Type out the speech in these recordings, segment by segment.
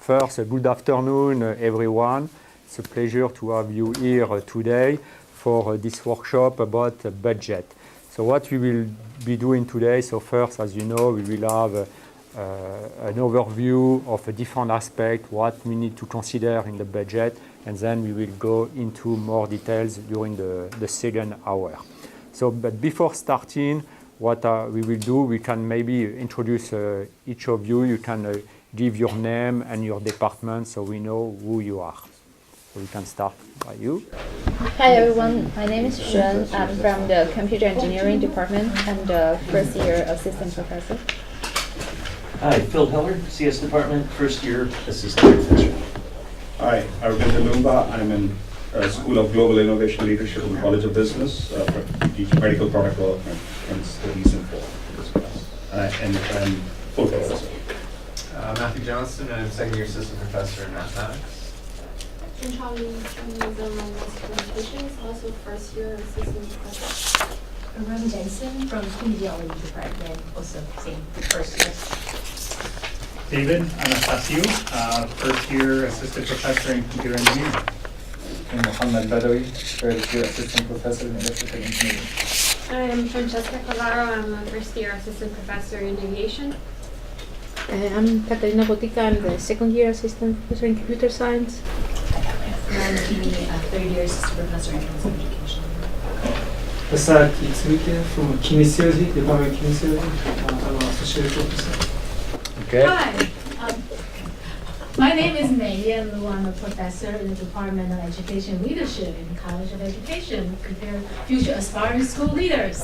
First, good afternoon, everyone. It's a pleasure to have you here today for this workshop about budget. So what we will be doing today, so first, as you know, we will have an overview of a different aspect, what we need to consider in the budget, and then we will go into more details during the second hour. So, but before starting, what we will do, we can maybe introduce each of you. You can give your name and your department so we know who you are. So we can start by you. Hi everyone, my name is Shen. I'm from the Computer Engineering Department. I'm the first year assistant professor. Hi, Phil Heller, CS Department, first year assistant professor. Hi, Arvind Lumba. I'm in School of Global Innovation Leadership and College of Business. I teach medical product development, hence the reason for this class. And I'm full professor. Matthew Johnston, and I'm second year assistant professor in mathematics. Charlie from Communications, also first year assistant professor. Ron Jensen from Kinesiology Department, also same first year. David Anastasio, first year assistant professor in computer engineering. And Mohammed Badawi, third year assistant professor in electrical engineering. I am Francesca Cavaro. I'm a first year assistant professor in aviation. I'm Catalina Botica. I'm the second year assistant professor in computer science. I'm Kimi, third year assistant professor in physical education. Asad Kitsuke from Kinesiology, Department of Kinesiology. I'm an associate professor. Okay. Hi, my name is Mei. I'm a professor in the Department of Education Leadership in the College of Education, prepare future aspiring school leaders.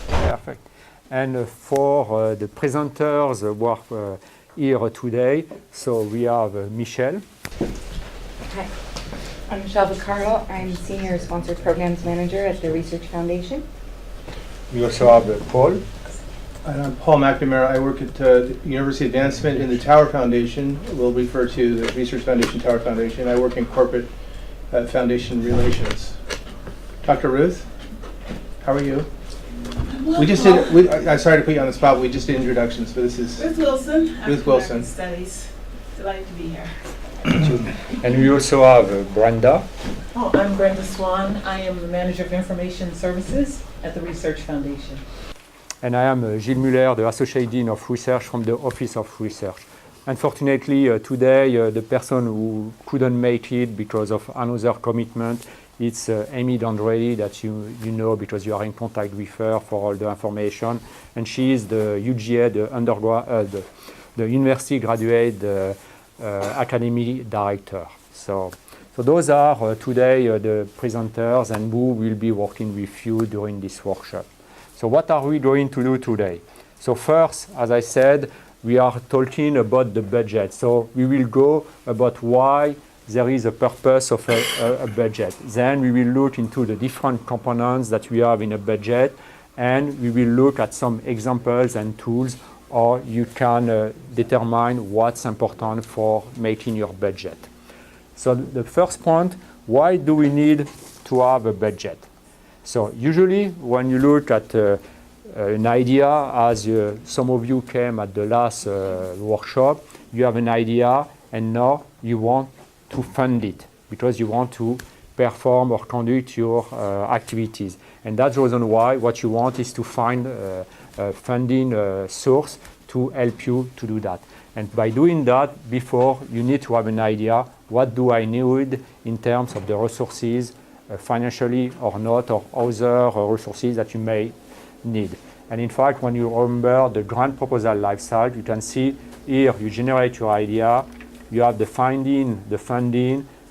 Perfect. And for the presenters who are here today, so we have Michelle. Hi, I'm Michelle Vaccaro. I'm Senior Sponsored Programs Manager at the Research Foundation. We also have Paul. And I'm Paul McNamara. I work at the University Advancement in the Tower Foundation. We'll refer to the Research Foundation, Tower Foundation. I work in corporate foundation relations. Dr. Ruth, how are you? We just did. I'm sorry to put you on the spot. But we just did introductions, but this is Ruth Wilson. Ruth Wilson. Studies. Delighted to be here. And we also have Brenda. Oh, I'm Brenda Swan. I am the Manager of Information Services at the Research Foundation. And I am Gilles Muller, the Associate Dean of Research from the Office of Research. Unfortunately, today, the person who couldn't make it because of another commitment, it's Amy Dandrelli that you know because you are in contact with her for all the information. And she is the UGA, the University Graduate Academy Director. So those are today the presenters and who will be working with you during this workshop. So what are we going to do today? So first, as I said, we are talking about the budget. So we will go about why there is a purpose of a budget. Then we will look into the different components that we have in a budget, and we will look at some examples and tools, or you can determine what's important for making your budget. So the first point, why do we need to have a budget? So usually when you look at an idea, as some of you came at the last workshop, you have an idea and now you want to fund it because you want to perform or conduct your activities. And that's the reason why what you want is to find a funding source to help you to do that. And by doing that, before you need to have an idea, what do I need in terms of the resources, financially or not, or other resources that you may need. And in fact, when you remember the grant proposal lifecycle, you can see here you generate your idea, you have the funding,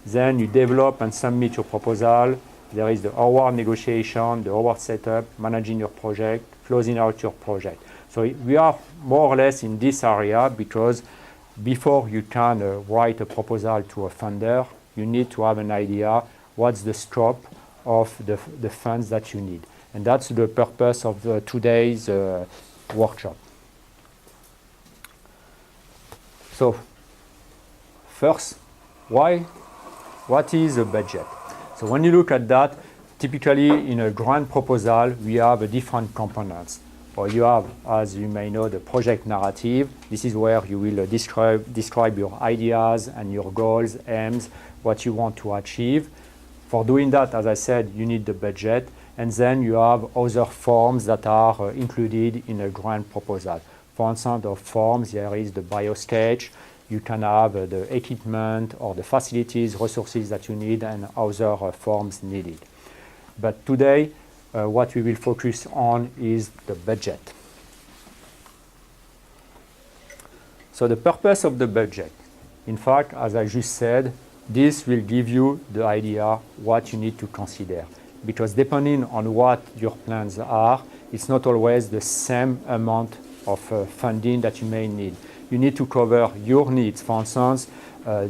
then you develop and submit your proposal. There is the award negotiation, the award setup, managing your project, closing out your project. So we are more or less in this area because before you can write a proposal to a funder, you need to have an idea what's the scope of the funds that you need. And that's the purpose of today's workshop. So first, what is a budget? So when you look at that, typically in a grant proposal, we have different components. or you have, as you may know, the project narrative. This is where you will describe your ideas and your goals, aims, what you want to achieve. For doing that, as I said, you need the budget, and then you have other forms that are included in a grant proposal. For instance, of forms, there is the biosketch. You can have the equipment or the facilities, resources that you need, and other forms needed. But today, what we will focus on is the budget. So the purpose of the budget, in fact, as I just said, this will give you the idea what you need to consider. Because depending on what your plans are, it's not always the same amount of funding that you may need. You need to cover your needs. For instance,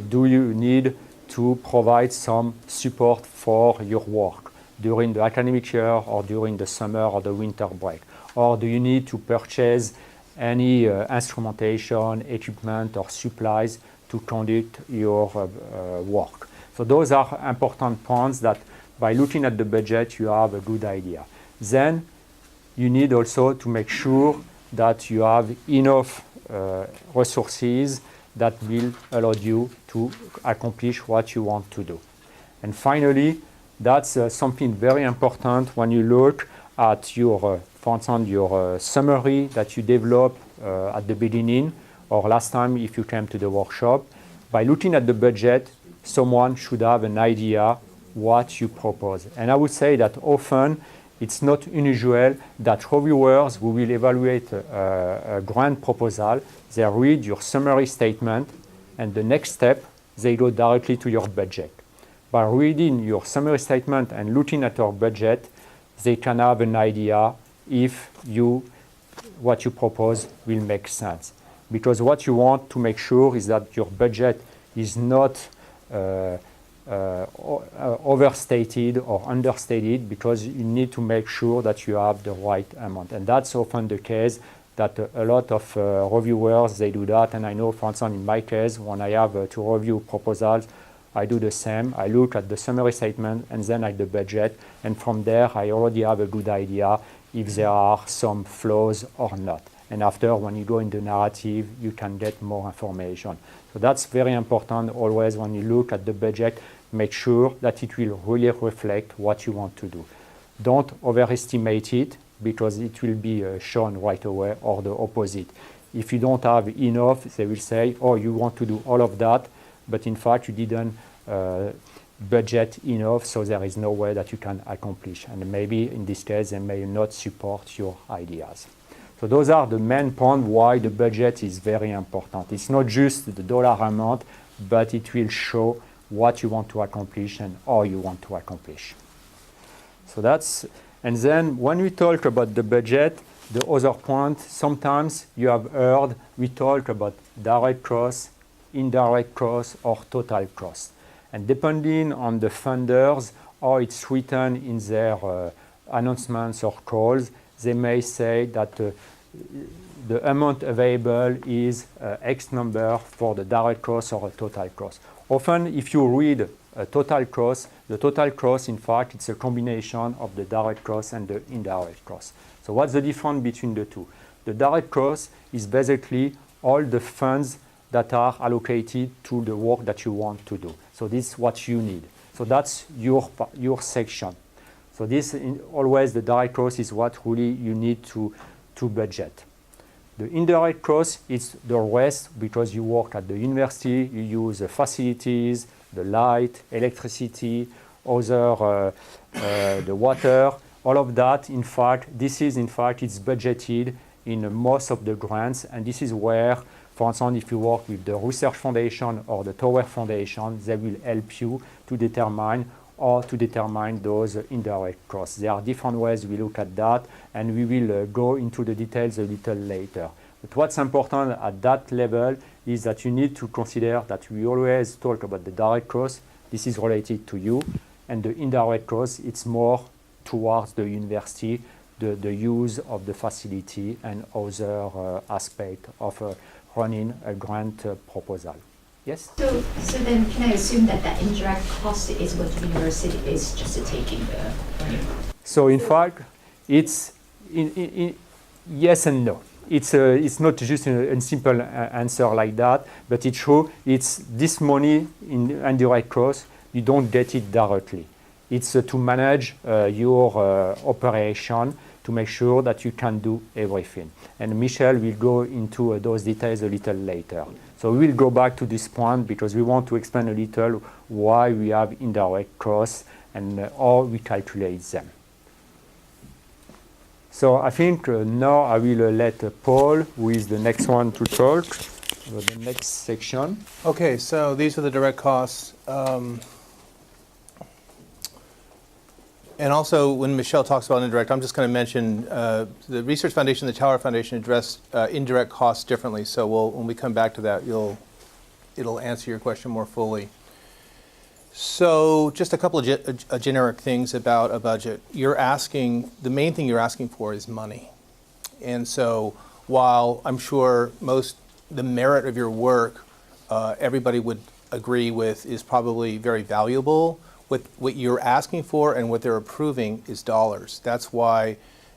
do you need to provide some support for your work during the academic year or during the summer or the winter break? Or do you need to purchase any instrumentation, equipment, or supplies to conduct your work? So those are important points that by looking at the budget, you have a good idea. Then you need also to make sure that you have enough resources that will allow you to accomplish what you want to do. And finally, that's something very important when you look at your, for instance, your summary that you develop at the beginning or last time if you came to the workshop. By looking at the budget, someone should have an idea what you propose. And I would say that often it's not unusual that reviewers who will evaluate a grant proposal, they read your summary statement and the next step, they go directly to your budget. By reading your summary statement and looking at your budget, they can have an idea if what you propose will make sense. Because what you want to make sure is that your budget is not overstated or understated, because you need to make sure that you have the right amount. And that's often the case that a lot of reviewers, they do that. And I know, for instance, in my case, when I have to review proposals, I do the same. I look at the summary statement and then at the budget. And from there, I already have a good idea if there are some flaws or not. And after, when you go in the narrative, you can get more information. So that's very important always when you look at the budget, make sure that it will really reflect what you want to do. Don't overestimate it, because it will be shown right away, or the opposite. If you don't have enough, they will say, oh, you want to do all of that, but in fact you didn't budget enough, so there is no way that you can accomplish. And maybe in this case, they may not support your ideas. So those are the main points why the budget is very important. It's not just the dollar amount, but it will show what you want to accomplish and how you want to accomplish. So that's, and then when we talk about the budget, the other point, sometimes you have heard we talk about direct costs, indirect costs, or total costs. And depending on the funders, how it's written in their announcements or calls, they may say that the amount available is X number for the direct cost or a total cost. Often, if you read a total cost, the total cost, in fact, it's a combination of the direct cost and the indirect cost. So what's the difference between the two? The direct cost is basically all the funds that are allocated to the work that you want to do. So this is what you need. So that's your section. So this always the direct cost is what really you need to budget. The indirect cost is the rest, because you work at the university, you use the facilities, the light, electricity, the water, all of that. In fact, it's budgeted in most of the grants, and this is where, for instance, if you work with the Research Foundation or the Tower Foundation, they will help you to determine those indirect costs. There are different ways we look at that, and we will go into the details a little later. But what's important at that level is that you need to consider that we always talk about the direct cost. This is related to you, and the indirect cost, it's more towards the university, the use of the facility and other aspects of running a grant proposal. Yes? So then can I assume that the indirect cost is what the university is just taking the money? So in fact, it's Yes and no. It's not just a simple answer like that, but it's true. It's this money in indirect costs, you don't get it directly. It's to manage your operation, to make sure that you can do everything. And Michelle will go into those details a little later. So we will go back to this point because we want to explain a little why we have indirect costs and how we calculate them. So I think now I will let Paul, who is the next one, to talk about the next section. Okay, so these are the direct costs. And also, when Michelle talks about indirect, I'm just going to mention the Research Foundation, the Tower Foundation address indirect costs differently. So when we come back to that, it'll answer your question more fully. So just a couple of generic things about a budget. The main thing you're asking for is money. And so while I'm sure the merit of your work, everybody would agree with is probably very valuable, what you're asking for and what they're approving is dollars. That's why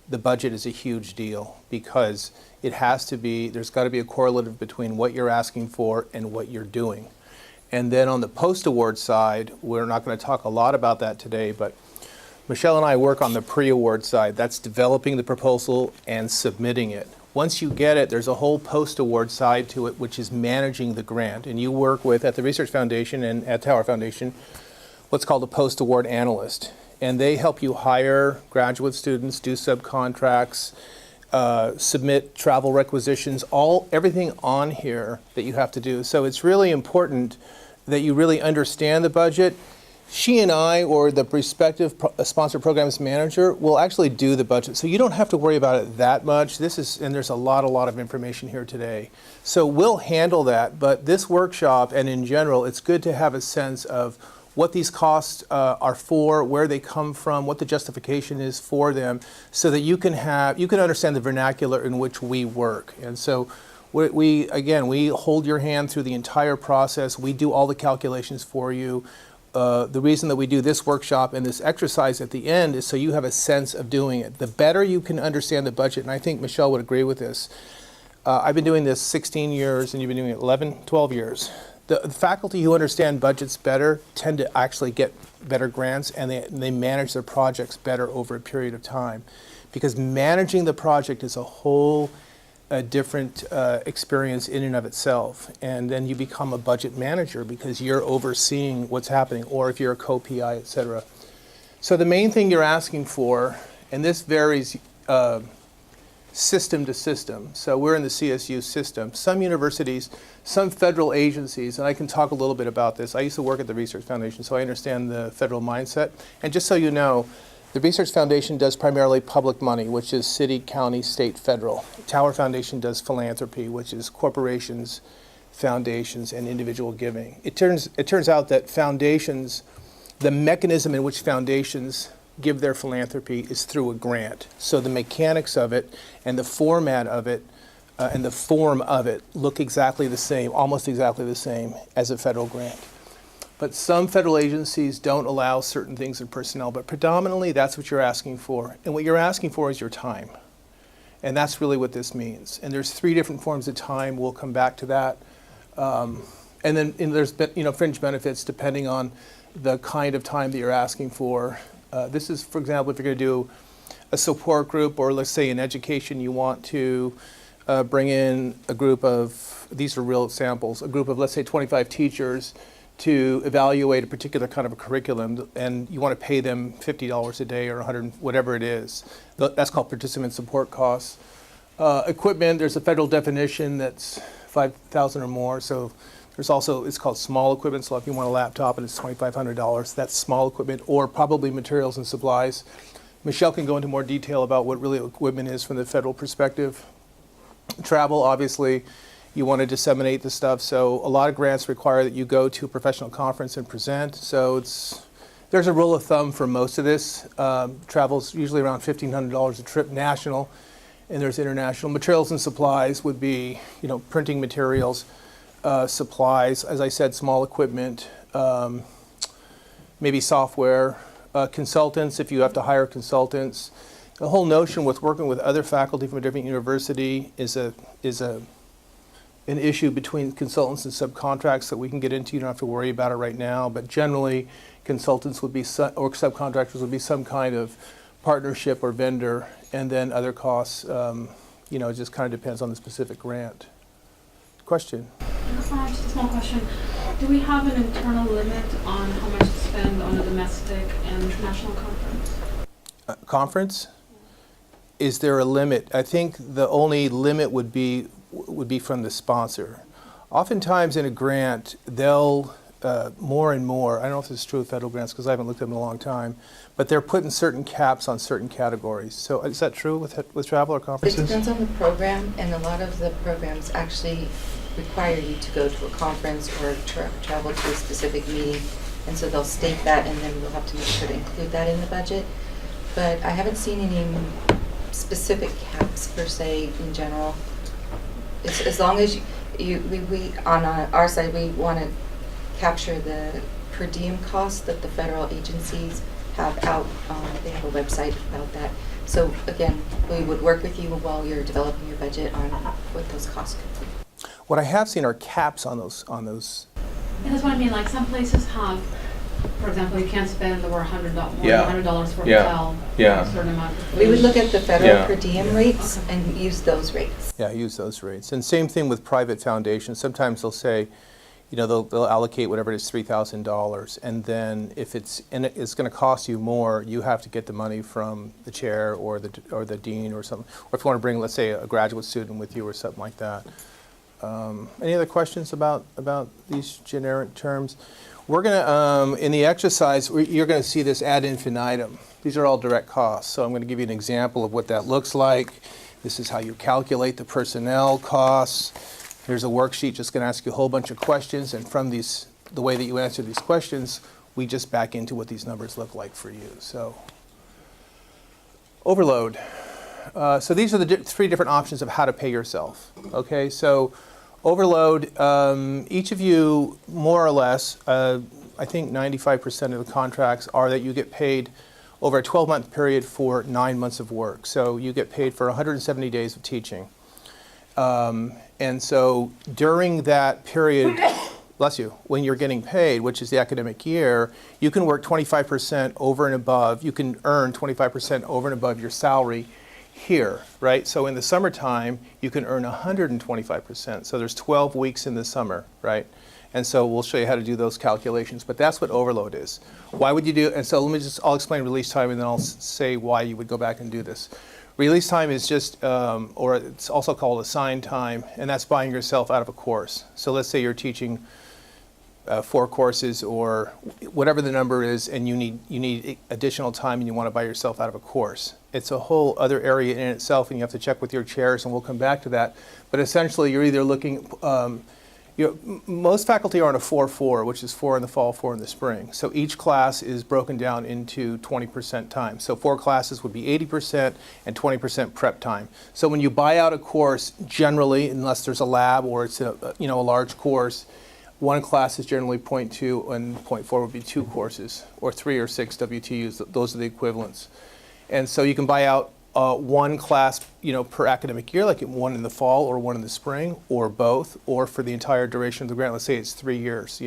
the budget is a huge deal, because there's got to be a correlative between what you're asking for and what you're doing. And then on the post-award side, we're not going to talk a lot about that today, but Michelle and I work on the pre-award side. That's developing the proposal and submitting it. Once you get it, there's a whole post-award side to it, which is managing the grant. And you work with, at the Research Foundation and at Tower Foundation, what's called a post-award analyst. And they help you hire graduate students, do subcontracts, submit travel requisitions, everything on here that you have to do. So it's really important that you really understand the budget. She and I, or the respective sponsor programs manager, will actually do the budget. So you don't have to worry about it that much. And there's a lot of information here today. So we'll handle that, but this workshop, and in general, it's good to have a sense of what these costs are for, where they come from, what the justification is for them, so that you can understand the vernacular in which we work. And so we hold your hand through the entire process. We do all the calculations for you. The reason that we do this workshop and this exercise at the end is so you have a sense of doing it. The better you can understand the budget, and I think Michelle would agree with this. I've been doing this 16 years, and you've been doing it 11, 12 years. The faculty who understand budgets better tend to actually get better grants, and they manage their projects better over a period of time. Because managing the project is a whole different experience in and of itself. And then you become a budget manager because you're overseeing what's happening, or if you're a co-PI, et cetera. So the main thing you're asking for, and this varies system to system. So we're in the CSU system. Some universities, some federal agencies, and I can talk a little bit about this. I used to work at the Research Foundation, so I understand the federal mindset. And just so you know, the Research Foundation does primarily public money, which is city, county, state, federal. Tower Foundation does philanthropy, which is corporations, foundations, and individual giving. It turns out that foundations, the mechanism in which foundations give their philanthropy is through a grant. So the mechanics of it and the format of it and the form of it look exactly the same, almost exactly the same as a federal grant. But some federal agencies don't allow certain things in personnel, but predominantly that's what you're asking for. And what you're asking for is your time. And that's really what this means. And there's 3 different forms of time. We'll come back to that. And then there's fringe benefits depending on the kind of time that you're asking for. This is, for example, if you're going to do a support group, or let's say in education you want to bring in a group of, these are real samples, a group of, let's say, 25 teachers to evaluate a particular kind of a curriculum, and you want to pay them $50 a day or $100, whatever it is. That's called participant support costs. Equipment, there's a federal definition that's $5,000 or more, so there's also, it's called small equipment, so if you want a laptop and it's $2,500, that's small equipment, or probably materials and supplies. Michelle can go into more detail about what really equipment is from the federal perspective. Travel, obviously, you want to disseminate the stuff, so a lot of grants require that you go to a professional conference and present, so there's a rule of thumb for most of this. Travel's usually around $1,500 a trip national, and there's international. Materials and supplies would be, printing materials, supplies, as I said, small equipment, maybe software, consultants, if you have to hire consultants. the whole notion with working with other faculty from a different university is an issue between consultants and subcontracts that we can get into. You don't have to worry about it right now, but generally consultants would be, or subcontractors would be some kind of partnership or vendor, and then other costs, you know, it just kind of depends on the specific grant. Question? Just a small question. Do we have an internal limit on how much to spend on a domestic and international conference? Conference? Is there a limit? I think the only limit would be from the sponsor. Oftentimes in a grant, they'll more and more, I don't know if this is true with federal grants because I haven't looked at them in a long time, but they're putting certain caps on certain categories. So is that true with travel or conferences? It depends on the program, and a lot of the programs actually require you to go to a conference or travel to a specific meeting, and so they'll state that, and then we'll have to make sure to include that in the budget. But I haven't seen any specific caps per se in general. It's, as long as we on our side, we want to capture the per diem costs that the federal agencies have out. They have a website about that. So again, we would work with you while you're developing your budget on what those costs could be. What I have seen are caps on those. Yeah, that's what I mean. Like some places have, for example, you can't spend over $100 for a hotel. Yeah. A certain amount of We would look at the federal Yeah. per diem rates and use those rates. Yeah, use those rates. And same thing with private foundations. Sometimes they'll say, you know, they'll allocate whatever it is, $3,000, and then if it's going to cost you more, you have to get the money from the chair or the dean or something. Or if you want to bring, let's say, a graduate student with you or something like that. Any other questions about these generic terms? We're going to, in the exercise, you're going to see this ad infinitum. These are all direct costs. So I'm going to give you an example of what that looks like. This is how you calculate the personnel costs. Here's a worksheet just going to ask you a whole bunch of questions, and from these, the way that you answer these questions, we just back into what these numbers look like for you. So, overload. So these are the three different options of how to pay yourself. Okay, so overload, each of you, more or less, I think 95% of the contracts are that you get paid over a 12-month period for 9 months of work. So you get paid for 170 days of teaching. And so during that period, bless you, when you're getting paid, which is the academic year, you can work 25% over and above, you can earn 25% over and above your salary here, right? So in the summertime, you can earn 125%. So there's 12 weeks in the summer, right? And so we'll show you how to do those calculations, but that's what overload is. Why would you do, and so I'll explain release time and then I'll say why you would go back and do this. Release time is just, or it's also called assigned time, and that's buying yourself out of a course. So let's say you're teaching 4 courses or whatever the number is, and you need additional time and you want to buy yourself out of a course. It's a whole other area in itself, and you have to check with your chairs, and we'll come back to that. But essentially, you're either looking, most faculty are on a 4-4, which is 4 in the fall, 4 in the spring. So each class is broken down into 20% time. So 4 classes would be 80% and 20% prep time. So when you buy out a course, generally, unless there's a lab or it's a large course, 1 class is generally 0.2 and 0.4 would be 2 courses, or 3 or 6 WTUs. Those are the equivalents. And so you can buy out 1 class, per academic year, like 1 in the fall or 1 in the spring, or both, or for the entire duration of the grant. Let's say it's 3 years.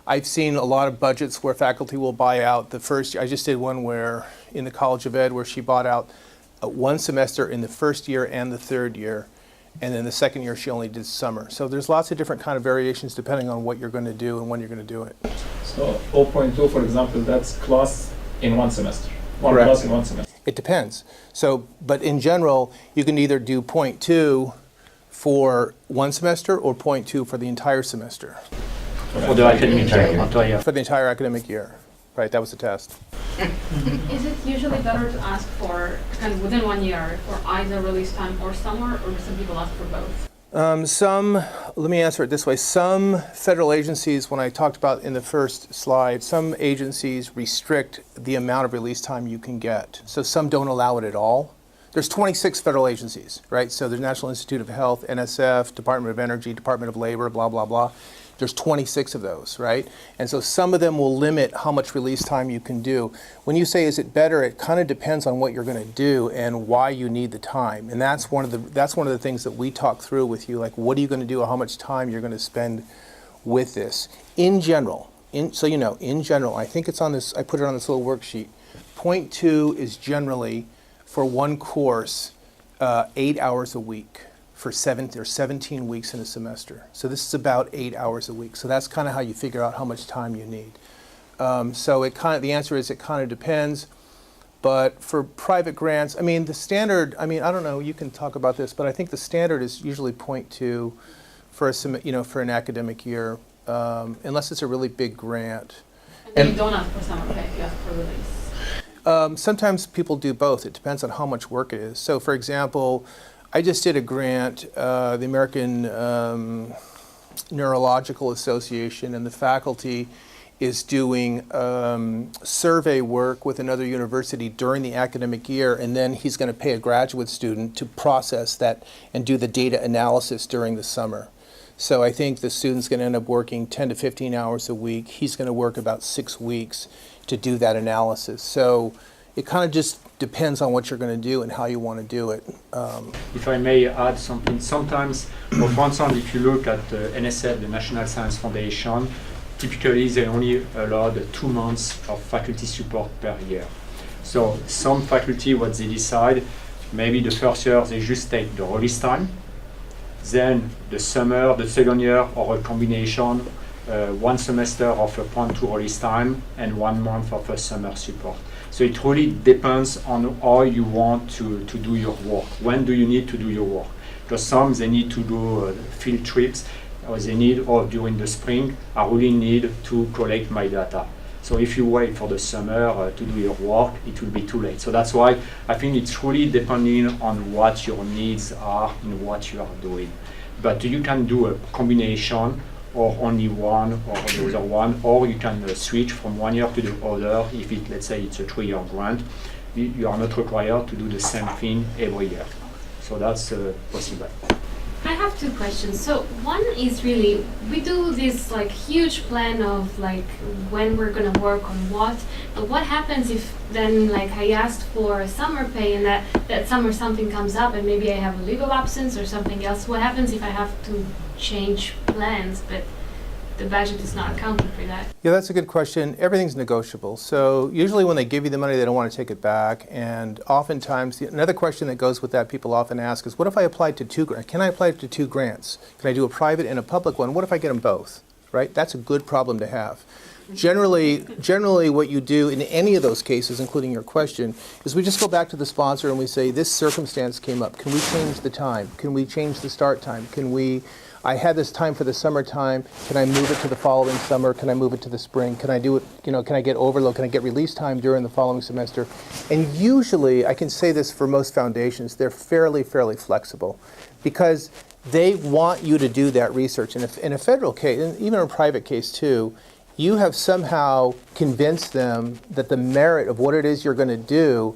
I've seen a lot of budgets where faculty will buy out the first year. I just did one where in the College of Ed where she bought out 1 semester in the first year and the 3rd year, and then the 2nd year she only did summer. So there's lots of different kind of variations depending on what you're going to do and when you're going to do it. So 0.2, for example, that's class in 1 semester. One Correct. class in 1 semester. It depends. So, but in general, you can either do 0.2 for 1 semester or 0.2 for the entire semester. For the academic year. For the entire academic year. Right, that was the test. Is it usually better to ask for, kind of within 1 year, for either release time or summer, or do some people ask for both? Let me answer it this way. Some federal agencies, when I talked about in the first slide, some agencies restrict the amount of release time you can get. So some don't allow it at all. There's 26 federal agencies, right? So there's National Institute of Health, NSF, Department of Energy, Department of Labor, blah, blah, blah. there's 26 of those, right? And so some of them will limit how much release time you can do. When you say, is it better, it kind of depends on what you're going to do and why you need the time. And that's one of the things that we talk through with you, like what are you going to do, or how much time you're going to spend with this. In general, in general, I think it's on this, I put it on this little worksheet. Point 2 is generally for one course, 8 hours a week. For 17 weeks in a semester. So this is about 8 hours a week. So that's kind of how you figure out how much time you need. So the answer is it kind of depends. But for private grants, I mean, the standard, I don't know, you can talk about this, but I think the standard is usually 0.2 for for an academic year, unless it's a really big grant. And you don't ask for summer pay, you ask for release. Sometimes people do both. It depends on how much work it is. So for example, I just did a grant, the American Neurological Association, and the faculty is doing survey work with another university during the academic year, and then he's going to pay a graduate student to process that and do the data analysis during the summer. So I think the student's going to end up working 10 to 15 hours a week. He's going to work about 6 weeks to do that analysis. So it kind of just depends on what you're going to do and how you want to do it. If I may add something, sometimes, for instance, if you look at the NSF, the National Science Foundation, typically they only allowed 2 months of faculty support per year. So some faculty, what they decide, maybe the first year they just take the release time, then the summer, the second year, or a combination, 1 semester of a 0.2 release time and 1 month of a summer support. So it really depends on how you want to do your work. When do you need to do your work? Because some, they need to do field trips, or they need, or during the spring, I really need to collect my data. So if you wait for the summer to do your work, it will be too late. So that's why I think it's really depending on what your needs are and what you are doing. But you can do a combination, or only one or the other one, or you can switch from 1 year to the other. If it, let's say it's a 3-year grant, you are not required to do the same thing every year. So that's possible. I have 2 questions. So one is really, we do this like huge plan of like when we're gonna work on what, but what happens if then like I asked for summer pay and that summer something comes up and maybe I have a legal absence or something else? What happens if I have to change plans but the budget is not accounting for that? Yeah, that's a good question. Everything's negotiable. So usually when they give you the money, they don't want to take it back. And oftentimes, another question that goes with that people often ask is, what if I applied to 2 grants? Can I apply to 2 grants? Can I do a private and a public one? What if I get them both? Right? That's a good problem to have. Generally what you do in any of those cases, including your question, is we just go back to the sponsor and we say, this circumstance came up. Can we change the time? Can we change the start time? I had this time for the summertime. Can I move it to the following summer? Can I move it to the spring? Can I do it, can I get overload? Can I get release time during the following semester? And usually, I can say this for most foundations, they're fairly flexible because they want you to do that research. And if in a federal case, and even in a private case too, you have somehow convinced them that the merit of what it is you're going to do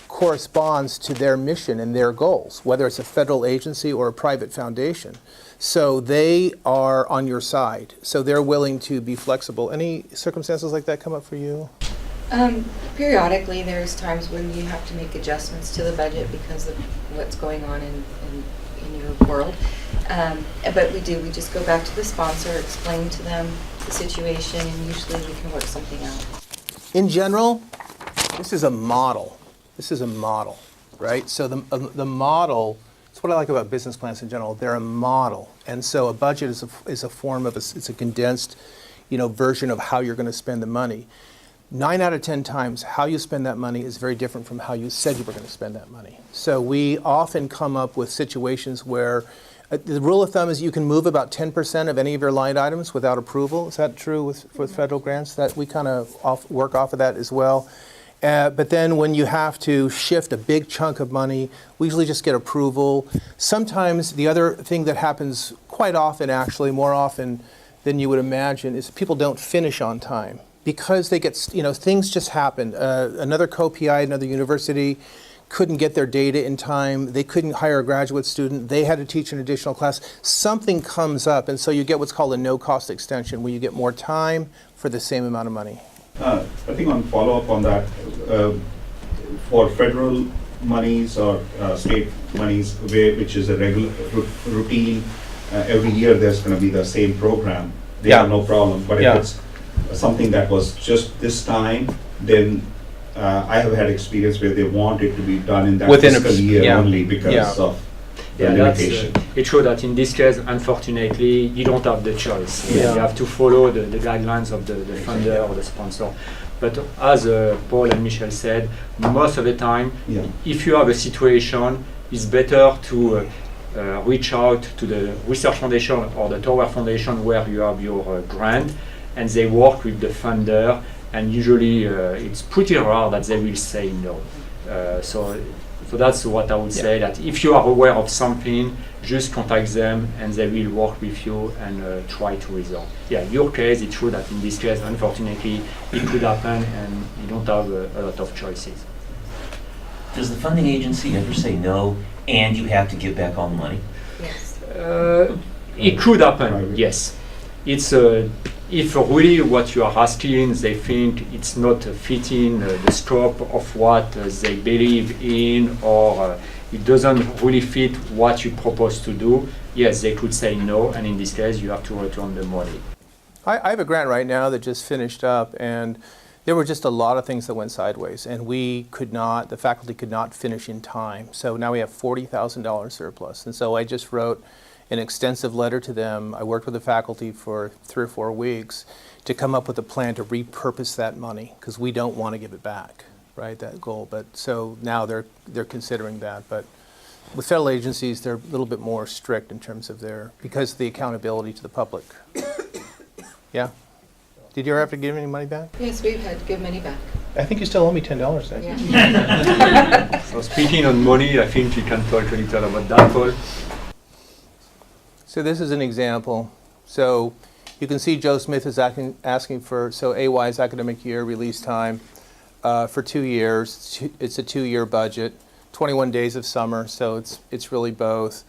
corresponds to their mission and their goals, whether it's a federal agency or a private foundation. So they are on your side. So they're willing to be flexible. Any circumstances like that come up for you? Periodically, there's times when you have to make adjustments to the budget because of what's going on in your world. But we just go back to the sponsor, explain to them the situation, and usually we can work something out. In general, this is a model. Right? So the model, that's what I like about business plans in general. They're a model. And so a budget is a form of, it's a condensed, version of how you're going to spend the money. 9 out of 10 times, how you spend that money is very different from how you said you were going to spend that money. So we often come up with situations where the rule of thumb is you can move about 10% of any of your line items without approval. Is that true with federal grants? That we kind of work off of that as well. But then when you have to shift a big chunk of money, we usually just get approval. Sometimes the other thing that happens quite often, actually, more often than you would imagine, is people don't finish on time. Because they get, things just happen. Another co-PI at another university couldn't get their data in time, they couldn't hire a graduate student, they had to teach an additional class, something comes up, and so you get what's called a no-cost extension, where you get more time for the same amount of money. I think on follow-up on that, for federal monies or state monies, which is a regular routine, every year there's going to be the same program. They have no problem. But if it's something that was just this time, then I have had experience where they want it to be done in that fiscal year only because of the limitation. It's true that in this case, unfortunately, you don't have the choice. You have to follow the guidelines of the funder or the sponsor. But as Paul and Michelle said, most of the time, if you have a situation, it's better to reach out to the Research Foundation or the Tower Foundation where you have your grant, and they work with the funder, and usually it's pretty rare that they will say no. So that's what I would say, that if you are aware of something, just contact them and they will work with you and try to resolve. In your case, it's true that in this case, unfortunately, it could happen and you don't have a lot of choices. Does the funding agency ever say no and you have to give back all the money? Yes. It could happen, yes. It's if really what you are asking, they think it's not fitting the scope of what they believe in, or it doesn't really fit what you propose to do, yes, they could say no, and in this case, you have to return the money. I have a grant right now that just finished up, and there were just a lot of things that went sideways, and we could not, the faculty could not finish in time. So now we have $40,000 surplus, and so I just wrote an extensive letter to them. I worked with the faculty for 3 or 4 weeks to come up with a plan to repurpose that money, because we don't want to give it back, right, that goal. But so now they're considering that. But with federal agencies, they're a little bit more strict in terms of because of the accountability to the public. Yeah? Did you ever have to give any money back? Yes, we've had to give money back. I think you still owe me $10 then. Yeah. So speaking on money, I think you can talk a little about that, Paul. So this is an example. So you can see Joe Smith is asking for, so AY's academic year release time for 2 years. It's a 2-year budget, 21 days of summer, so it's really both.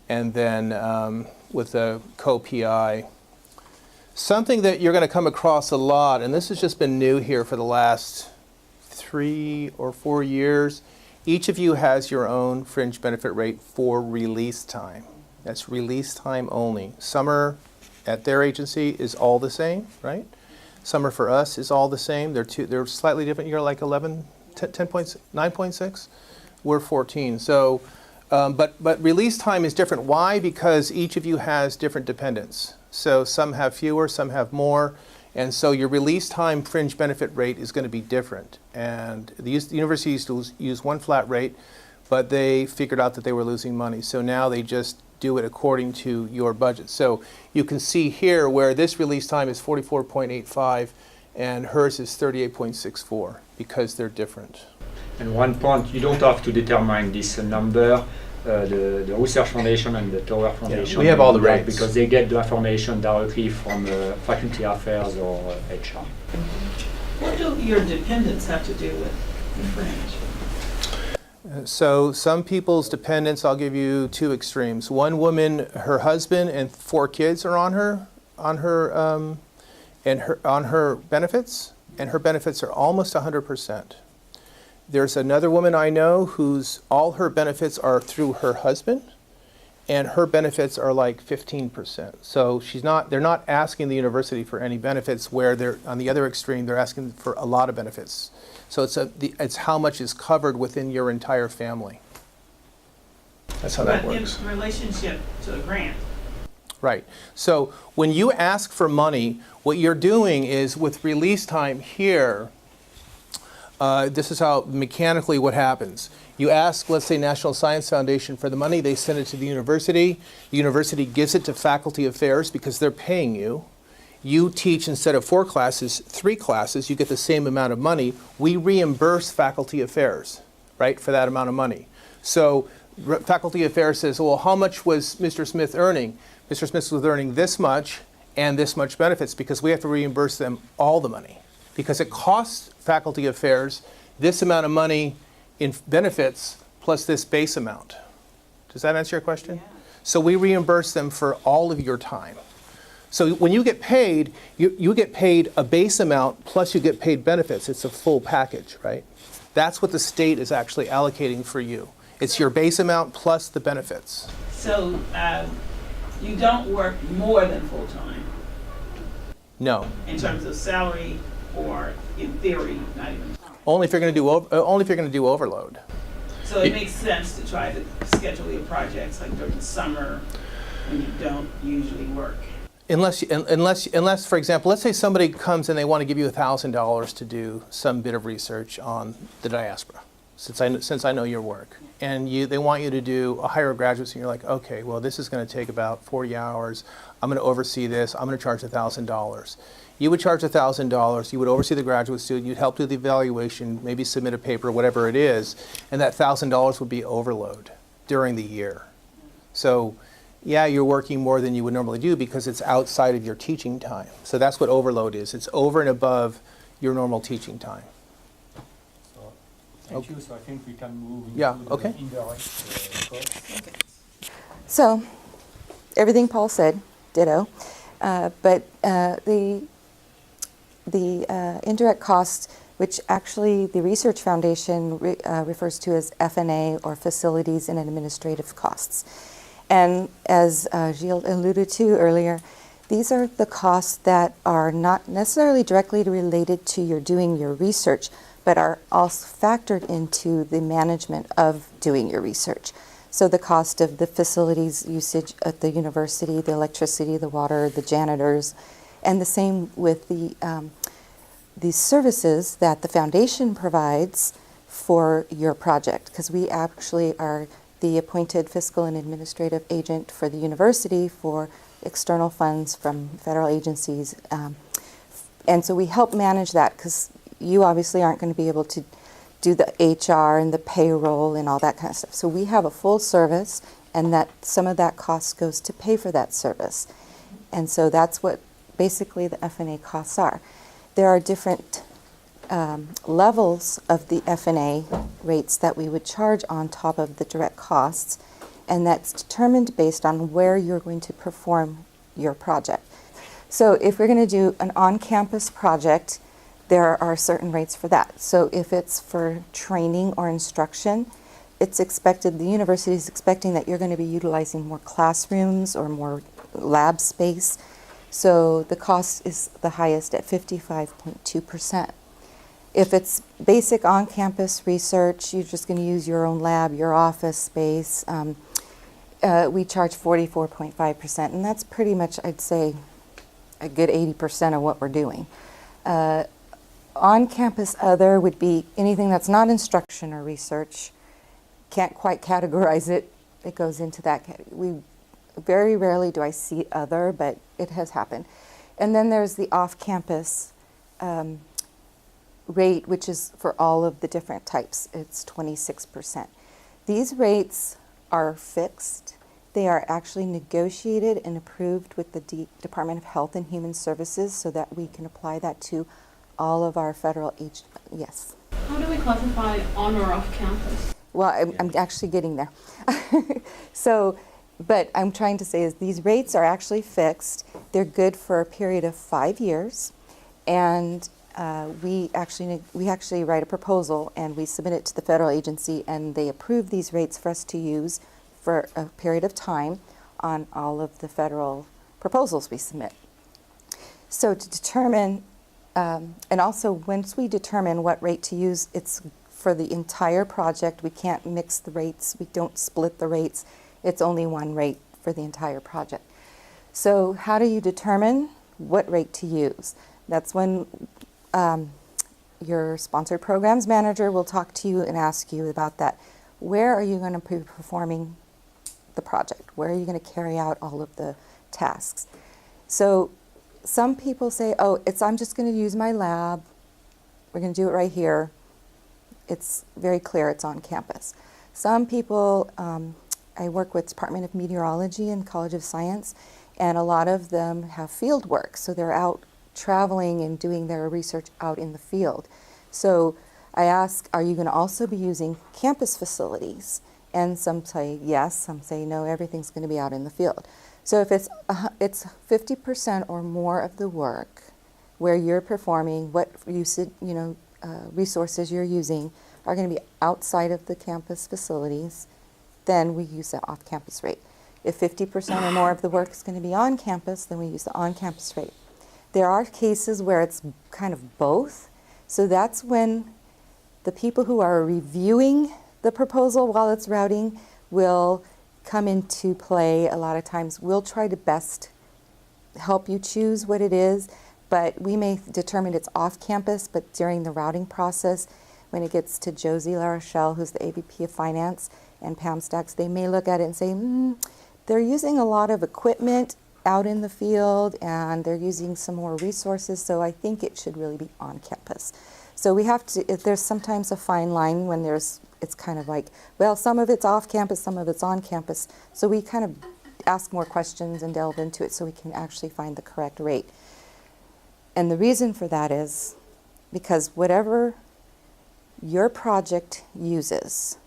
And then with the co-PI. Something that you're going to come across a lot, and this has just been new here for the last 3 or 4 years, each of you has your own fringe benefit rate for release time. That's release time only. Summer at their agency is all the same, right? Summer for us is all the same. They're slightly different. You're like 11, 10 points, 9.6. We're 14. So, but release time is different. Why? Because each of you has different dependents. So some have fewer, some have more, and so your release time fringe benefit rate is going to be different. And the university used to use one flat rate, but they figured out that they were losing money. So now they just do it according to your budget. So you can see here where this release time is 44.85 and hers is 38.64 because they're different. And one point, you don't have to determine this number. The Research Foundation and the Tower Foundation. We have all the rates. Because they get the information directly from Faculty Affairs or HR. What do your dependents have to do with the fringe? So some people's dependents, I'll give you 2 extremes. One woman, her husband and 4 kids are on her benefits, and her benefits are almost 100%. There's another woman I know whose all her benefits are through her husband, and her benefits are like 15%. So they're not asking the university for any benefits, where they're on the other extreme, they're asking for a lot of benefits. So it's how much is covered within your entire family. That's how that works. In relationship to a grant. Right. So when you ask for money, what you're doing is with release time here, this is how mechanically what happens. You ask, let's say, National Science Foundation for the money, they send it to the university gives it to Faculty Affairs because they're paying you. You teach, instead of 4 classes, 3 classes, you get the same amount of money. We reimburse Faculty Affairs, right, for that amount of money. So Faculty Affairs says, well, how much was Mr. Smith earning? Mr. Smith was earning this much and this much benefits, because we have to reimburse them all the money. Because it costs Faculty Affairs this amount of money in benefits plus this base amount. Does that answer your question? So we reimburse them for all of your time. So when you get paid, you get paid a base amount plus you get paid benefits. It's a full package, right? That's what the state is actually allocating for you. It's your base amount plus the benefits. So you don't work more than full-time No. in terms of salary, or in theory, not even. Only if you're going to do overload. So it makes sense to try to schedule your projects like during the summer when you don't usually work. Unless, for example, let's say somebody comes and they want to give you $1,000 to do some bit of research on the diaspora, since I know your work, and they want you to do a higher graduate student. You're like, okay, well, this is going to take about 40 hours. I'm going to oversee this. I'm going to charge $1,000. You would charge $1,000. You would oversee the graduate student. You'd help do the evaluation, maybe submit a paper, whatever it is, and that $1,000 would be overload during the year. So, yeah, you're working more than you would normally do because it's outside of your teaching time. So that's what overload is. It's over and above your normal teaching time. Thank you. So I think we can move into okay. the indirect costs. So, everything Paul said, ditto. But the indirect costs, which actually the Research Foundation refers to as F&A, or Facilities and Administrative Costs. And as Gilles alluded to earlier, these are the costs that are not necessarily directly related to your doing your research, but are also factored into the management of doing your research. So the cost of the facilities usage at the university, the electricity, the water, the janitors, and the same with the services that the foundation provides for your project, because we actually are the appointed fiscal and administrative agent for the university for external funds from federal agencies. And so we help manage that, because you obviously aren't going to be able to do the HR and the payroll and all that kind of stuff. So we have a full service, and that some of that cost goes to pay for that service. And so that's what basically the F&A costs are. There are different levels of the F&A rates that we would charge on top of the direct costs, and that's determined based on where you're going to perform your project. So if we're going to do an on-campus project, there are certain rates for that. So if it's for training or instruction, it's expected, the university is expecting that you're going to be utilizing more classrooms or more lab space. So the cost is the highest at 55.2%. If it's basic on-campus research, you're just going to use your own lab, your office space, we charge 44.5%, and that's pretty much, I'd say, a good 80% of what we're doing. On-campus other would be anything that's not instruction or research. Can't quite categorize it. It goes into that category. Very rarely do I see other, but it has happened. And then there's the off-campus rate, which is for all of the different types. It's 26%. These rates are fixed. They are actually negotiated and approved with the Department of Health and Human Services so that we can apply that to all of our federal yes. How do we classify on or off campus? Well, I'm actually getting there. So, but I'm trying to say is these rates are actually fixed. They're good for a period of 5 years, and we actually write a proposal and we submit it to the federal agency, and they approve these rates for us to use for a period of time on all of the federal proposals we submit. So to determine, and also once we determine what rate to use, it's for the entire project. We can't mix the rates. We don't split the rates. It's only one rate for the entire project. So how do you determine what rate to use? That's when your sponsored programs manager will talk to you and ask you about that. Where are you going to be performing the project? Where are you going to carry out all of the tasks? So some people say, oh, I'm just going to use my lab. We're going to do it right here. It's very clear it's on campus. Some people, I work with Department of Meteorology and College of Science, and a lot of them have field work. So they're out traveling and doing their research out in the field. So I ask, are you going to also be using campus facilities? And some say yes, some say no, everything's going to be out in the field. So if it's 50% or more of the work where you're performing, what resources you're using are going to be outside of the campus facilities, then we use the off-campus rate. If 50% or more of the work is going to be on campus, then we use the on-campus rate. There are cases where it's kind of both, so that's when the people who are reviewing the proposal while it's routing will come into play. A lot of times we'll try to best help you choose what it is, but we may determine it's off campus, but during the routing process, when it gets to Josie La Rochelle, who's the AVP of Finance, and Pam Stacks, they may look at it and say, they're using a lot of equipment out in the field and they're using some more resources, so I think it should really be on campus. So we have to, there's sometimes a fine line when it's kind of like, well, some of it's off campus, some of it's on campus. So we kind of ask more questions and delve into it so we can actually find the correct rate. And the reason for that is because whatever your project uses,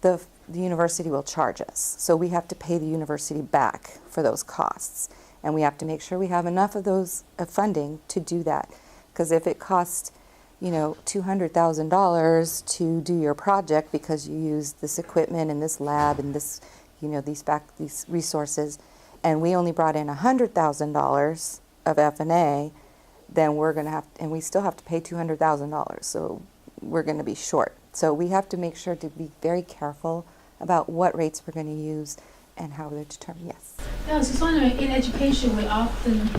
the university will charge us. So we have to pay the university back for those costs. And we have to make sure we have enough of those funding to do that. Because if it costs, $200,000 to do your project because you use this equipment and this lab and this, these resources, and we only brought in $100,000 of F&A, then we're going to have, and we still have to pay $200,000. So we're going to be short. So we have to make sure to be very careful about what rates we're going to use and how they're determined. Yes. Yeah, I was just wondering, in education, we often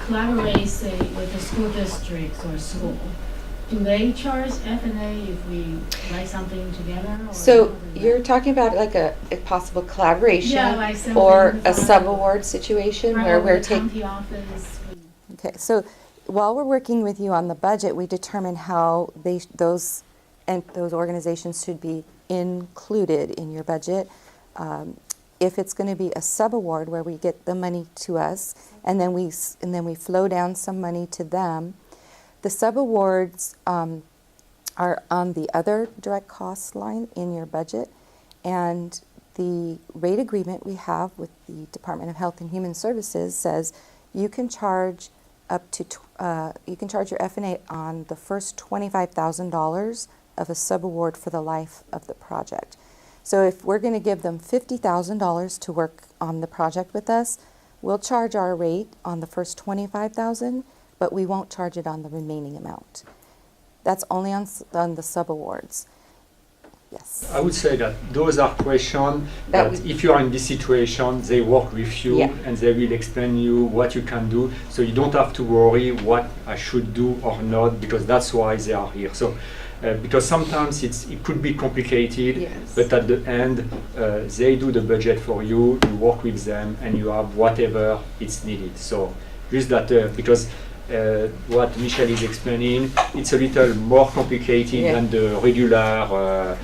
collaborate, say, with the school districts or school. Do they charge F&A if we write something together? Or so you're talking about like a possible collaboration, or a subaward situation where we're taking. Okay, so while we're working with you on the budget, we determine how those organizations should be included in your budget. If it's going to be a subaward where we get the money to us and then we flow down some money to them, the subawards are on the other direct costs line in your budget, and the rate agreement we have with the Department of Health and Human Services says you can charge up to you can charge your F&A on the first $25,000 of a subaward for the life of the project. So if we're going to give them $50,000 to work on the project with us, we'll charge our rate on the first $25,000, but we won't charge it on the remaining amount. That's only on the subawards. Yes. I would say that those are questions that if you are in this situation, they work with you and they will explain you what you can do. So you don't have to worry what I should do or not, because that's why they are here. So because sometimes it could be complicated, but at the end they do the budget for you, you work with them, and you have whatever is needed. So just that because what Michelle is explaining, it's a little more complicated than the regular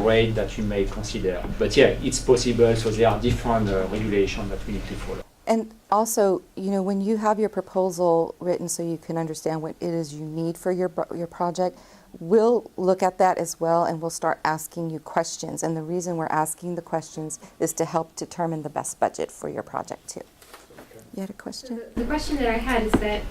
rate that you may consider. But yeah, it's possible, so there are different regulations that we need to follow. And also, when you have your proposal written so you can understand what it is you need for your project, we'll look at that as well, and we'll start asking you questions. And the reason we're asking the questions is to help determine the best budget for your project too. You had a question? So the question that I had is that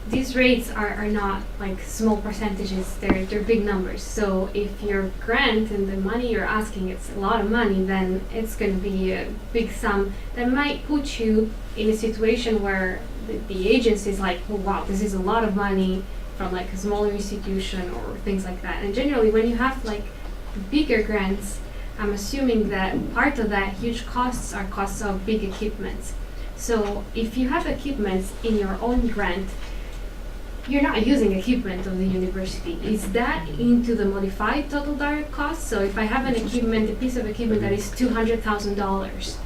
these rates are not like small percentages, they're big numbers. So if your grant and the money you're asking, it's a lot of money, then it's going to be a big sum that might put you in a situation where the agency is like, oh wow, this is a lot of money from like a smaller institution or things like that. And generally when you have like bigger grants, I'm assuming that part of that huge costs are costs of big equipment. So if you have equipment in your own grant, you're not using equipment of the university. Is that into the modified total direct cost? So if I have a piece of equipment that is $200,000,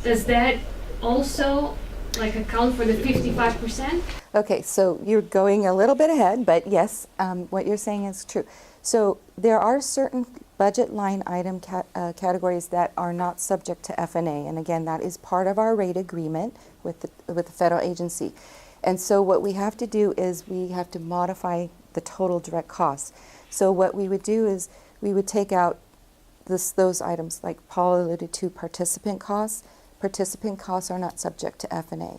does that also account for the 55%? Okay, so you're going a little bit ahead, but yes, what you're saying is true. So there are certain budget line item categories that are not subject to F&A, and again, that is part of our rate agreement with the federal agency. And so what we have to do is we have to modify the total direct costs. So what we would do is we would take out those items like Paul alluded to, participant costs. Participant costs are not subject to F&A.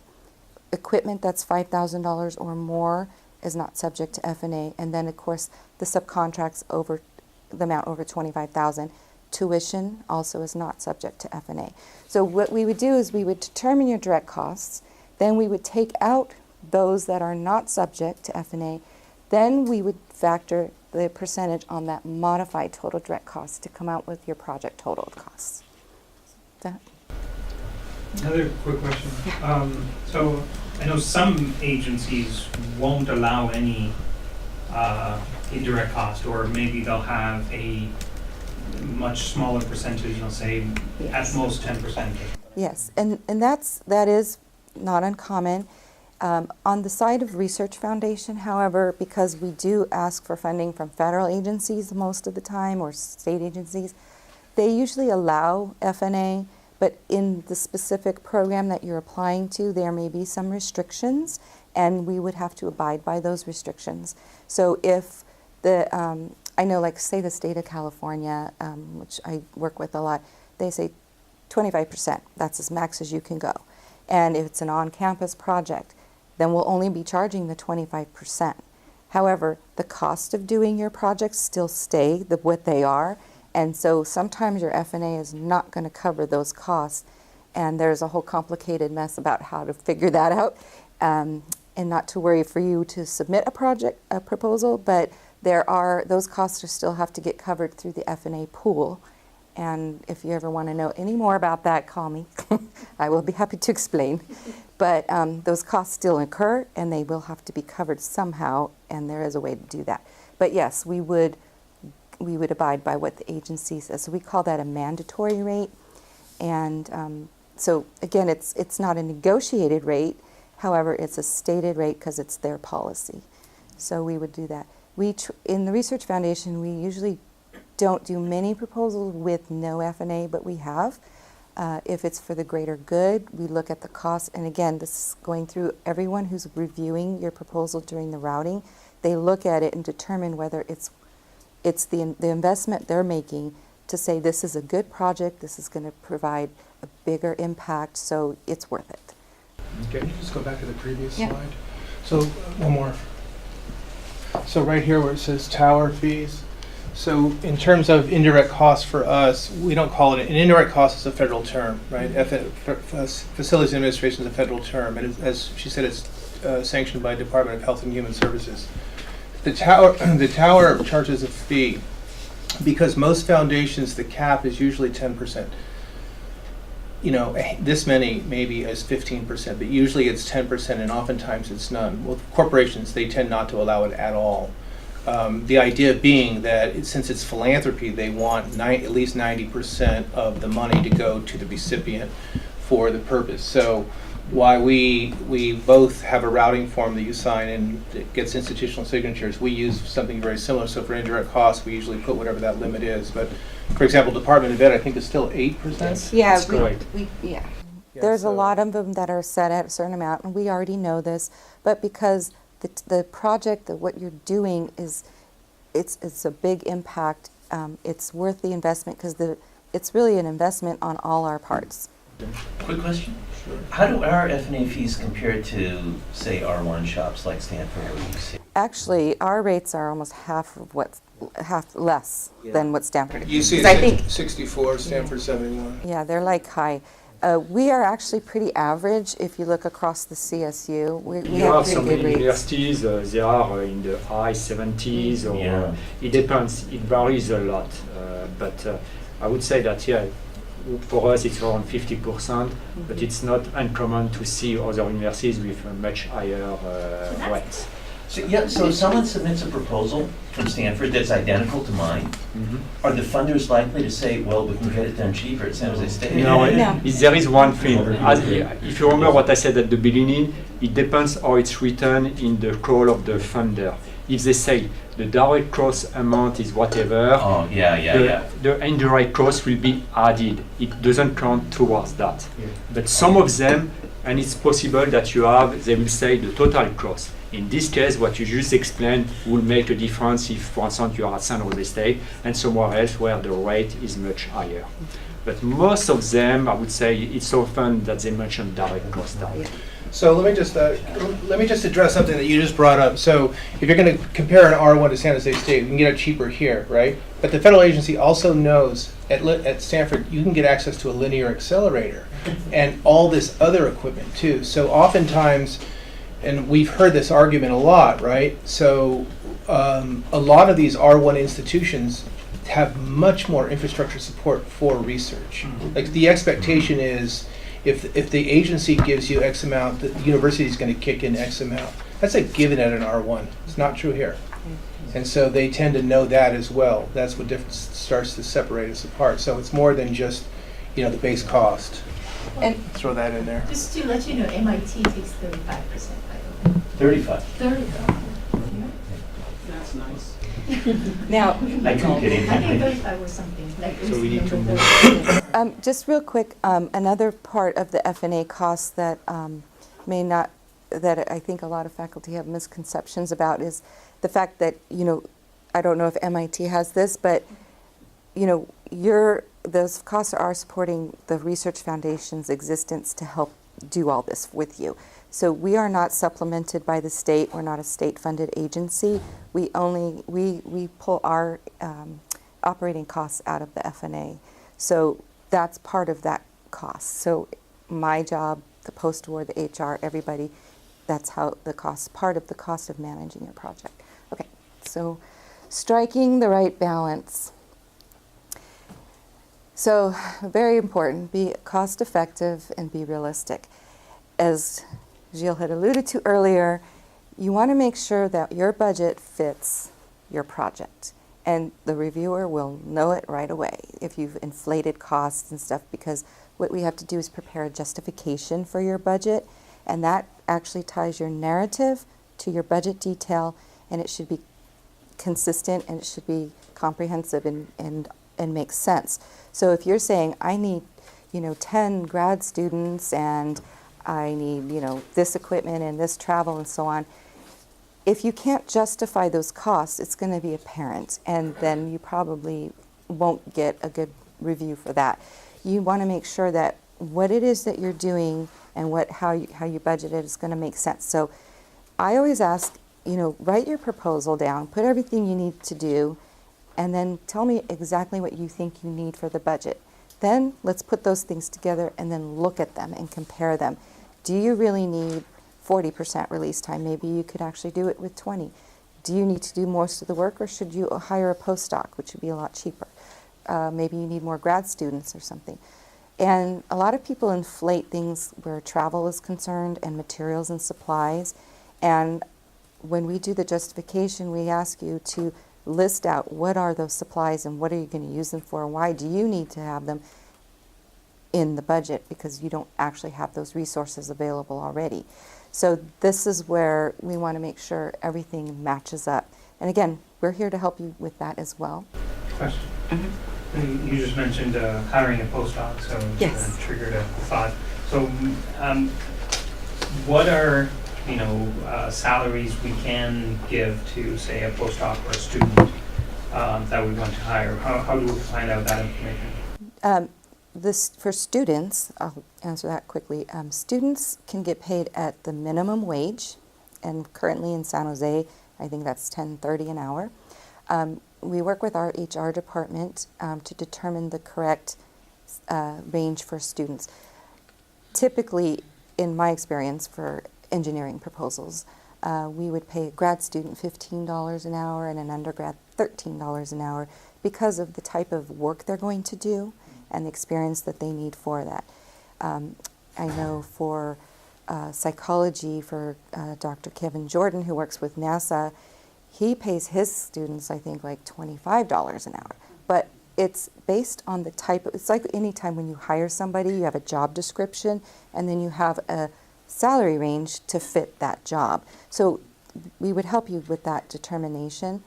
Equipment that's $5,000 or more is not subject to F&A. And then, of course, the subcontracts over the amount over $25,000. Tuition also is not subject to F&A. So what we would do is we would determine your direct costs, then we would take out those that are not subject to F&A, then we would factor the percentage on that modified total direct costs to come out with your project total costs. That. Another quick question. So I know some agencies won't allow any indirect cost, or maybe they'll have a much smaller percentage, say Yes. at most 10%. Yes, and that is not uncommon. On the side of Research Foundation, however, because we do ask for funding from federal agencies most of the time, or state agencies, they usually allow F&A, but in the specific program that you're applying to, there may be some restrictions, and we would have to abide by those restrictions. So if I know, like, say the state of California, which I work with a lot, they say 25%, that's as max as you can go. And if it's an on-campus project, then we'll only be charging the 25%. However, the cost of doing your projects still stay what they are, and so sometimes your F&A is not going to cover those costs, and there's a whole complicated mess about how to figure that out, and not to worry for you to submit a proposal, but those costs still have to get covered through the F&A pool. And if you ever want to know any more about that, call me. I will be happy to explain. But those costs still incur, and they will have to be covered somehow, and there is a way to do that. But yes, we would abide by what the agency says. So we call that a mandatory rate. And so again, it's not a negotiated rate. However, it's a stated rate because it's their policy. So we would do that. In the Research Foundation, we usually don't do many proposals with no F&A, but we have. If it's for the greater good, we look at the cost. And again, this is going through everyone who's reviewing your proposal during the routing. They look at it and determine whether it's the investment they're making to say this is a good project, this is going to provide a bigger impact, so it's worth it. Can you just go back to the previous Yeah. slide? So, one more. So right here where it says tower fees, so in terms of indirect costs for us, we don't call it, an indirect cost is a federal term, right? Facilities Administration is a federal term, and as she said, it's sanctioned by Department of Health and Human Services. The tower charges a fee because most foundations, the cap is usually 10%. This many maybe as 15%, but usually it's 10%, and oftentimes it's none. Well, corporations, they tend not to allow it at all. The idea being that since it's philanthropy, they want at least 90% of the money to go to the recipient for the purpose. So why we both have a routing form that you sign and it gets institutional signatures, we use something very similar. So for indirect costs, we usually put whatever that limit is. But for example, Department of Ed, I think is still 8%. Yeah, That's correct. There's a lot of them that are set at a certain amount, and we already know this. But because the project, what you're doing it's a big impact. It's worth the investment because it's really an investment on all our parts. Quick question. Sure. How do our F&A fees compare to, say, R1 shops like Stanford or UC? Actually, our rates are almost half less than what Stanford is. UC I think 64, Stanford 71. Yeah, they're like high. We are actually pretty average if you look across the CSU. We You have have pretty some good rates. universities, they are in the high 70s, or Yeah. it depends, it varies a lot. But I would say that, for us it's around 50%, but it's not uncommon to see other universities with a much higher rates. So if someone submits a proposal from Stanford that's identical to mine, are the funders likely to say, well, we can get it done cheaper at San Jose State? No, there is one thing. If you remember what I said at the beginning, it depends how it's written in the call of the funder. If they say the direct cost amount is whatever, the indirect cost will be added. It doesn't count towards that. But some of them, and it's possible that they will say the total cost. In this case, what you just explained will make a difference if, for instance, you are at San Jose State and somewhere else where the rate is much higher. But most of them, I would say, it's often that they mention direct cost. So let me just address something that you just brought up. So if you're going to compare an R1 to San Jose State, you can get it cheaper here, right? But the federal agency also knows at Stanford you can get access to a linear accelerator and all this other equipment too. So oftentimes, and we've heard this argument a lot, right? So a lot of these R1 institutions have much more infrastructure support for research. Like the expectation is, if the agency gives you X amount, the university is going to kick in X amount. That's a given at an R1. It's not true here. And so they tend to know that as well. That's what starts to separate us apart. So it's more than just, the base cost. And throw that in there. Just to let you know, MIT takes 35%, by the way. 35. 35. That's nice. Now, I couldn't get in. I think 35 was something like. So we need to move. just real quick, another part of the F&A costs that that I think a lot of faculty have misconceptions about is the fact that, I don't know if MIT has this, but, those costs are supporting the Research Foundation's existence to help do all this with you. So we are not supplemented by the state. We're not a state-funded agency. We pull our operating costs out of the F&A. So that's part of that cost. So my job, the post-award, the HR, everybody, that's how the cost, part of the cost of managing your project. Okay, so striking the right balance. So very important, be cost effective and be realistic. As Gilles had alluded to earlier, you want to make sure that your budget fits your project. And the reviewer will know it right away if you've inflated costs and stuff, because what we have to do is prepare a justification for your budget, and that actually ties your narrative to your budget detail, and it should be consistent and it should be comprehensive and make sense. So if you're saying, I need 10 grad students and I need this equipment and this travel and so on, if you can't justify those costs, it's going to be apparent, and then you probably won't get a good review for that. You want to make sure that what it is that you're doing and how you budget it is going to make sense. So I always ask, write your proposal down, put everything you need to do, and then tell me exactly what you think you need for the budget. Then let's put those things together and then look at them and compare them. Do you really need 40% release time? Maybe you could actually do it with 20. Do you need to do most of the work, or should you hire a postdoc, which would be a lot cheaper? Maybe you need more grad students or something. And a lot of people inflate things where travel is concerned and materials and supplies. And when we do the justification, we ask you to list out what are those supplies and what are you going to use them for, and why do you need to have them in the budget, because you don't actually have those resources available already. So this is where we want to make sure everything matches up. And again, we're here to help you with that as well. Question. You just mentioned hiring a postdoc, so yes. Triggered a thought. So what are salaries we can give to, say, a postdoc or a student that we want to hire? How do we find out that information? For students, I'll answer that quickly. Students can get paid at the minimum wage, and currently in San Jose, I think that's $10.30 an hour. We work with our HR department to determine the correct range for students. Typically, in my experience, for engineering proposals, we would pay a grad student $15 an hour and an undergrad $13 an hour because of the type of work they're going to do and the experience that they need for that. I know for psychology, for Dr. Kevin Jordan, who works with NASA, he pays his students, I think, like $25 an hour. But it's based on the type of, it's like any time when you hire somebody, you have a job description, and then you have a salary range to fit that job. So we would help you with that determination.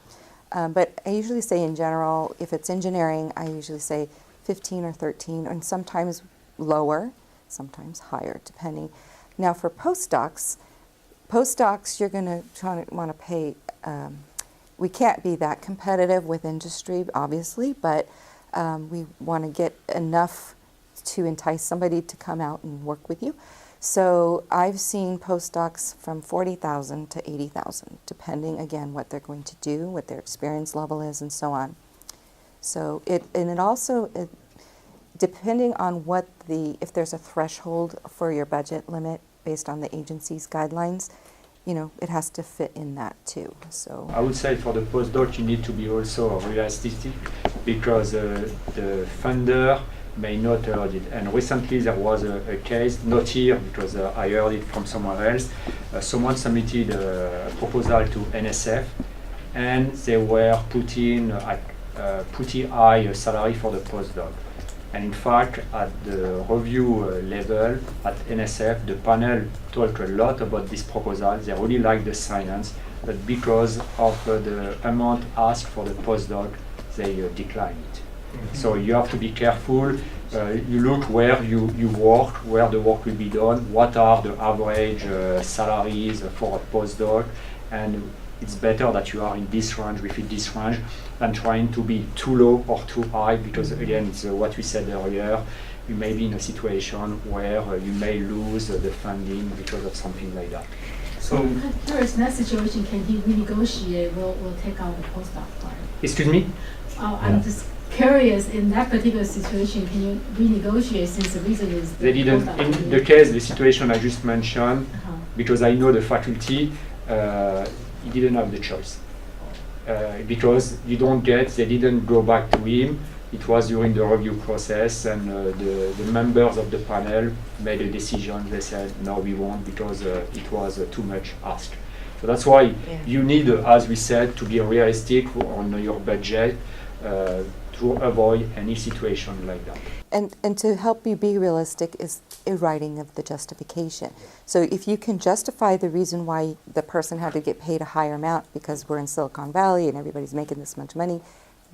But I usually say in general, if it's engineering, I usually say 15 or 13, and sometimes lower, sometimes higher, depending. Now for postdocs postdocs, you're going to want to pay. We can't be that competitive with industry, obviously, but we want to get enough to entice somebody to come out and work with you. So I've seen postdocs from 40,000 to 80,000, depending again what they're going to do, what their experience level is, and so on. So it also depending on what if there's a threshold for your budget limit based on the agency's guidelines, it has to fit in that too. So I would say for the postdoc, you need to be also realistic because the funder may not heard it. And recently there was a case, not here because I heard it from somewhere else. Someone submitted a proposal to NSF and they were putting pretty high salary for the postdoc. And in fact, at the review level at NSF, the panel talked a lot about this proposal. They really liked the science, but because of the amount asked for the postdoc, they declined it. So you have to be careful. You look where you work, where the work will be done, what are the average salaries for a postdoc, and it's better that you are in this range, within this range, than trying to be too low or too high, because again, it's what we said earlier, you may be in a situation where you may lose the funding because of something like that. So I'm curious, in that situation, can he renegotiate, we'll take out the postdoc part? Excuse me? I'm just curious, in that particular situation, can you renegotiate since the reason is They didn't, in the case, the situation I just mentioned, because I know the faculty, he didn't have the choice. Because they didn't go back to him. It was during the review process, and the members of the panel made a decision. They said, no, we won't, because it was too much asked. So that's why you need, as we said, to be realistic on your budget to avoid any situation like that. And to help you be realistic is a writing of the justification. So if you can justify the reason why the person had to get paid a higher amount because we're in Silicon Valley and everybody's making this much money,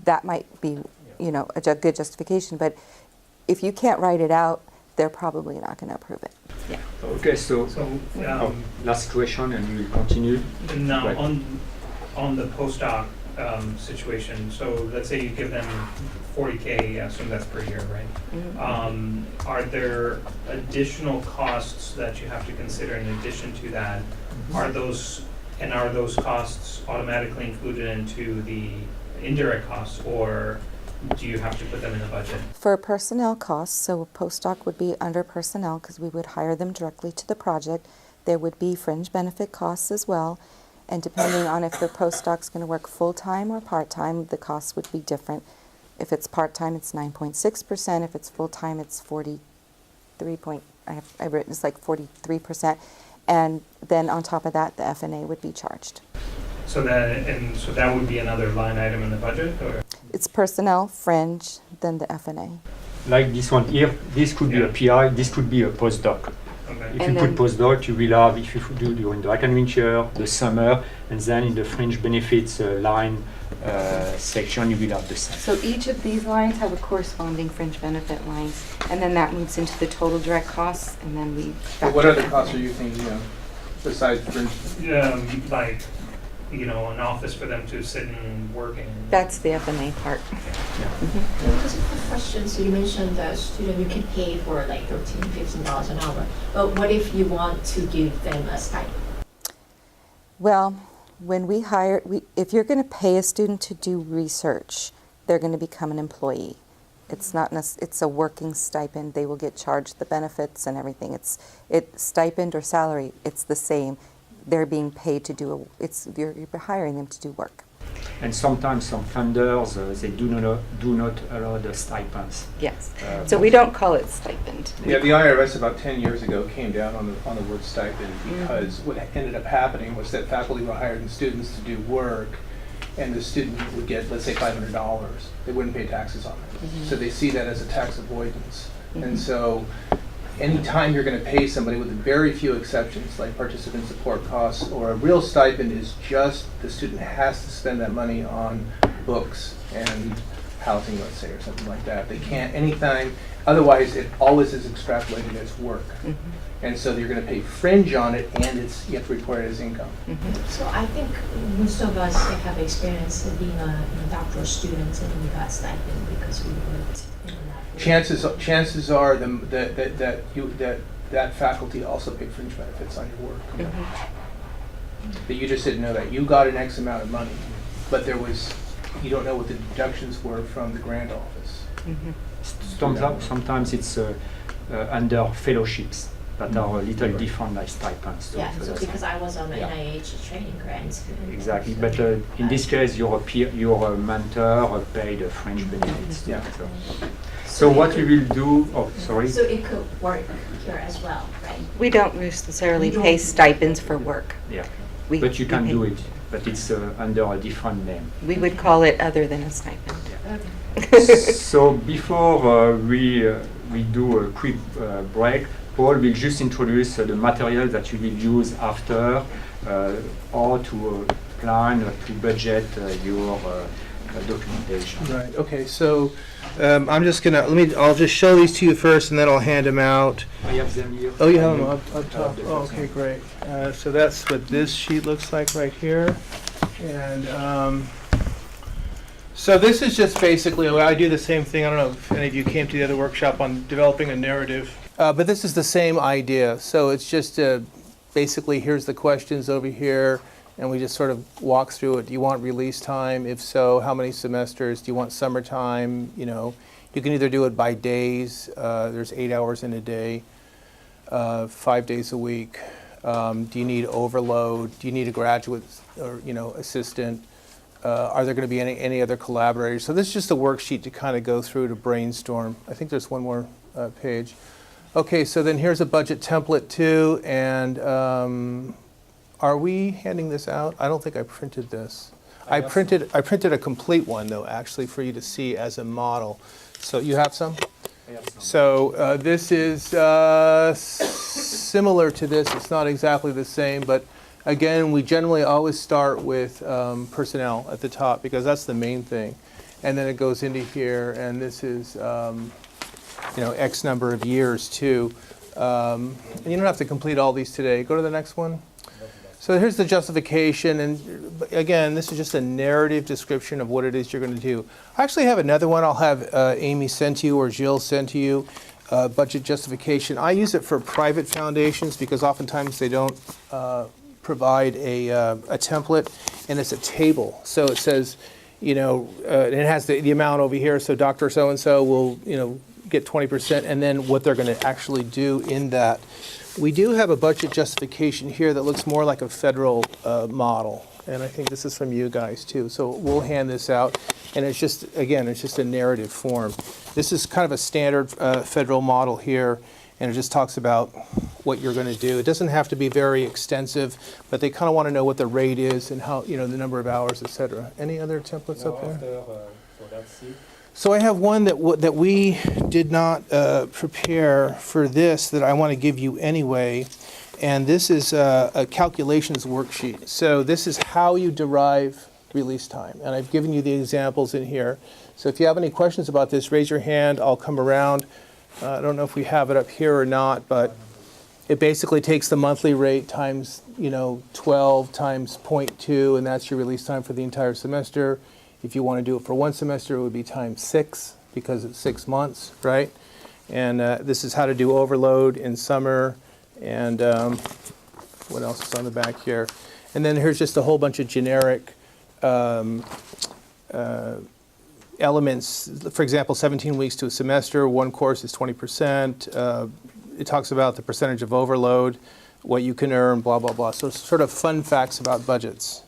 that might be, a good justification. But if you can't write it out, they're probably not going to approve it. Yeah. Okay, so last question, and we'll continue. Now, Right. on the postdoc situation, so let's say you give them $40K, I assume that's per year, right? Mm-hmm. Are there additional costs that you have to consider in addition to that? Are those costs automatically included into the indirect costs, or do you have to put them in the budget? For personnel costs, so a postdoc would be under personnel because we would hire them directly to the project. There would be fringe benefit costs as well. And depending on if the postdoc's going to work full-time or part-time, the costs would be different. If it's part-time, it's 9.6%. If it's full-time, it's 43%. And then on top of that, the F&A would be charged. So that would be another line item in the budget, or? It's personnel, fringe, then the F&A. Like this one here, this could be a PI, this could be a postdoc. Okay. If you put postdoc, you will have, if you do during the academic year, the summer, and then in the fringe benefits line section, you will have the same. So each of these lines have a corresponding fringe benefit lines, and then that moves into the total direct costs, and then we. But what other costs are you thinking of besides fringe? Like, an office for them to sit and work in. That's the F&A part. Just a quick question. So you mentioned that student you can pay for like $13, $15 an hour. But what if you want to give them a stipend? Well, when we hire, if you're going to pay a student to do research, they're going to become an employee. It's not it's a working stipend. They will get charged the benefits and everything. It's stipend or salary. It's the same. They're being paid to do you're hiring them to do work. And sometimes some funders they do not allow the stipends. Yes. So we don't call it stipend. Yeah, the IRS about 10 years ago came down on the word stipend because what ended up happening was that faculty were hiring students to do work, and the student would get, let's say, $500. They wouldn't pay taxes on it. So they see that as a tax avoidance. And so anytime you're going to pay somebody, with very few exceptions, like participant support costs, or a real stipend is just the student has to spend that money on books and housing, let's say, or something like that. They can't, anytime, Otherwise, it always is extrapolated as work. And so you're going to pay fringe on it, and you have to report it as income. So I think most of us have experience of being a doctoral student and we got stipend because we worked in that. Chances are that faculty also paid fringe benefits on your work. But you just didn't know that. You got an X amount of money, but you don't know what the deductions were from the grant office. Sometimes it's under fellowships that are a little different like stipends. Yeah, so because I was on the NIH training grant. Exactly, but in this case, your mentor paid a fringe benefits. Yeah. So what we will do? Oh, sorry. So it could work here as well, right? We don't necessarily pay stipends for work. Yeah, but you can do it, but it's under a different name. We would call it other than a stipend. So before we do a quick break, Paul will just introduce the material that you will use after or to plan or to budget your documentation. Right. Okay. So I'm just gonna I'll just show these to you first, and then I'll hand them out. I have them here. Oh, you have them up top. Oh, okay, great. So that's what this sheet looks like right here, and so this is just basically, I do the same thing. I don't know if any of you came to the other workshop on developing a narrative, but this is the same idea. So it's just basically, here's the questions over here, and we just sort of walk through it. Do you want release time? If so, how many semesters? Do you want summertime? You know, you can either do it by days. There's 8 hours in a day, 5 days a week. Do you need overload? Do you need a graduate or assistant? Are there going to be any other collaborators? So this is just a worksheet to kind of go through to brainstorm. I think there's one more page. Okay, so then here's a budget template too, and are we handing this out? I don't think I printed this. I printed a complete one though, actually, for you to see as a model. So you have some? I have some. So this is similar to this. It's not exactly the same, but again, we generally always start with personnel at the top because that's the main thing. And then it goes into here, and this is X number of years too. And you don't have to complete all these today. Go to the next one. So here's the justification, and again, this is just a narrative description of what it is you're going to do. I actually have another one I'll have Amy send to you or Jill send to you, budget justification. I use it for private foundations because oftentimes they don't provide a template, and it's a table. So it says, and it has the amount over here, so Dr. So-and-so will, get 20%, and then what they're going to actually do in that. We do have a budget justification here that looks more like a federal model, and I think this is from you guys too. So we'll hand this out, and it's just a narrative form. This is kind of a standard federal model here, and it just talks about what you're going to do. It doesn't have to be very extensive, but they kind of want to know what the rate is and how, the number of hours, et cetera. Any other templates up there? So that's it. So I have one that we did not prepare for this that I want to give you anyway, and this is a calculations worksheet. So this is how you derive release time, and I've given you the examples in here. So if you have any questions about this, raise your hand. I'll come around. I don't know if we have it up here or not, but it basically takes the monthly rate times 12 times 0.2, and that's your release time for the entire semester. If you want to do it for one semester, it would be times 6 because it's 6 months, right? And this is how to do overload in summer, and what else is on the back here? And then here's just a whole bunch of generic elements. For example, 17 weeks to a semester, one course is 20%. It talks about the percentage of overload, what you can earn, blah, blah, blah. So it's sort of fun facts about budgets.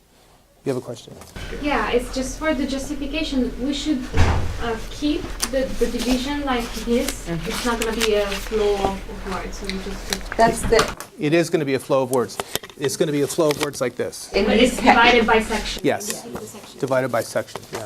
You have a question? Yeah, it's just for the justification. We should keep the division like this. It's not going to be a flow of words. So It is going to be a flow of words. It's going to be a flow of words like this. But it's divided by section. Yes. Divided by section. Yeah.